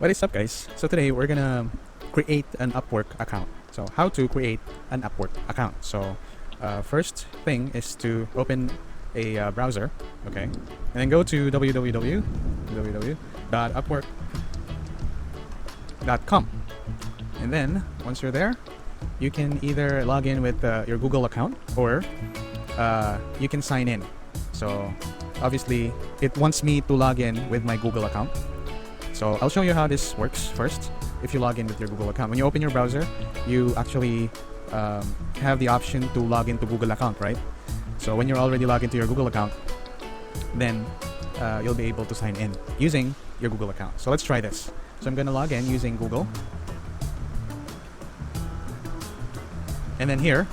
What is up, guys? So today we're gonna create an Upwork account. So how to create an Upwork account. So first thing is to open a browser, okay, and then go to www.upwork.com. And then once you're there, you can either log in with your Google account or you can sign in. So obviously it wants me to log in with my Google account. So I'll show you how this works first. If you log in with your Google account, when you open your browser, you actually have the option to log into Google account, right? So when you're already logged into your Google account, then you'll be able to sign in using your Google account. So let's try this. So I'm gonna log in using Google. And then here,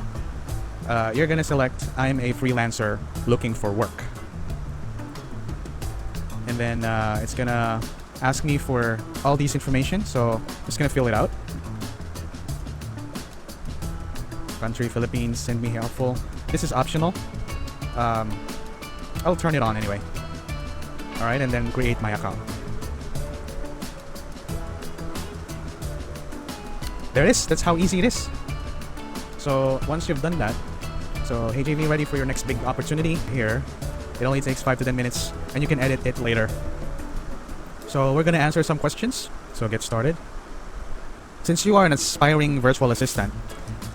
you're gonna select, I'm a freelancer looking for work. And then it's gonna ask me for all these information, so I'm just gonna fill it out. Country, Philippines, send me helpful. This is optional. I'll turn it on anyway. Alright, and then create my account. There it is. That's how easy it is. So once you've done that, so hey JV, ready for your next big opportunity? Here, it only takes 5 to 10 minutes and you can edit it later. So we're gonna answer some questions, so get started. Since you are an aspiring virtual assistant,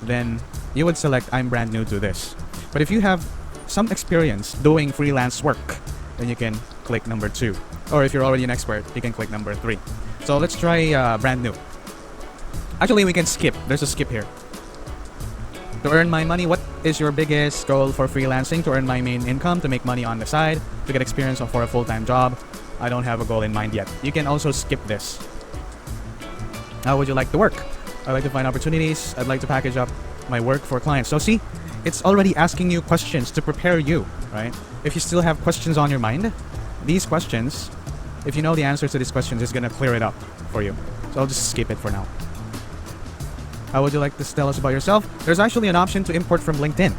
then you would select I'm brand new to this. But if you have some experience doing freelance work, then you can click number 2. Or if you're already an expert, you can click number 3. So let's try brand new. Actually, we can skip. There's a skip here. To earn my money, what is your biggest goal for freelancing? To earn my main income, to make money on the side, to get experience for a full-time job. I don't have a goal in mind yet. You can also skip this. How would you like to work? I'd like to find opportunities. I'd like to package up my work for clients. So see, it's already asking you questions to prepare you, right? If you still have questions on your mind, these questions, if you know the answers to these questions, it's gonna clear it up for you. So I'll just skip it for now. How would you like to tell us about yourself? There's actually an option to import from LinkedIn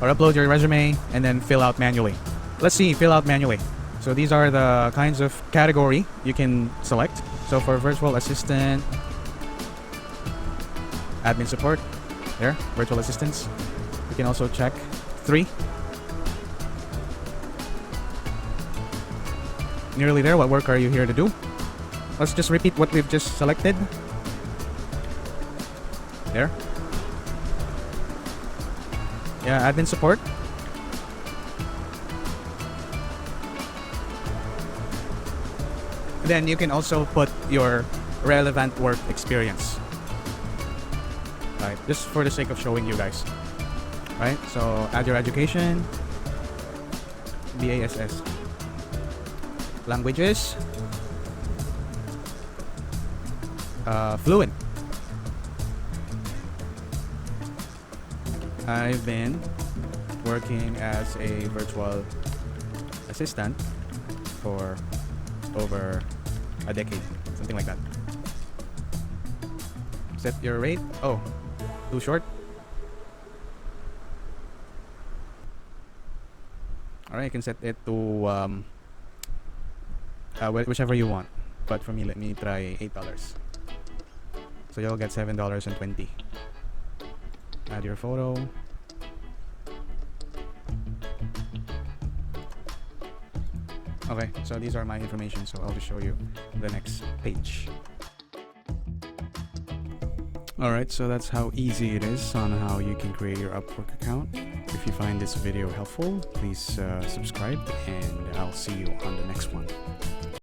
or upload your resume and then fill out manually. Let's see, fill out manually. So these are the kinds of category you can select. So for virtual assistant, admin support, there, virtual assistants. You can also check 3. Nearly there, what work are you here to do? Let's just repeat what we've just selected. There. Yeah, admin support. Then you can also put your relevant work experience. Right, just for the sake of showing you guys. Right, so add your education. BASS. Languages. Fluent. I've been working as a virtual assistant for over a decade, something like that. Set your rate. Oh, too short. Alright, you can set it to whichever you want. But for me, let me try $8. So you'll get $7.20. Add your photo. Okay, so these are my information, so I'll just show you the next page. Alright, so that's how easy it is on how you can create your Upwork account. If you find this video helpful, please subscribe, and I'll see you on the next one.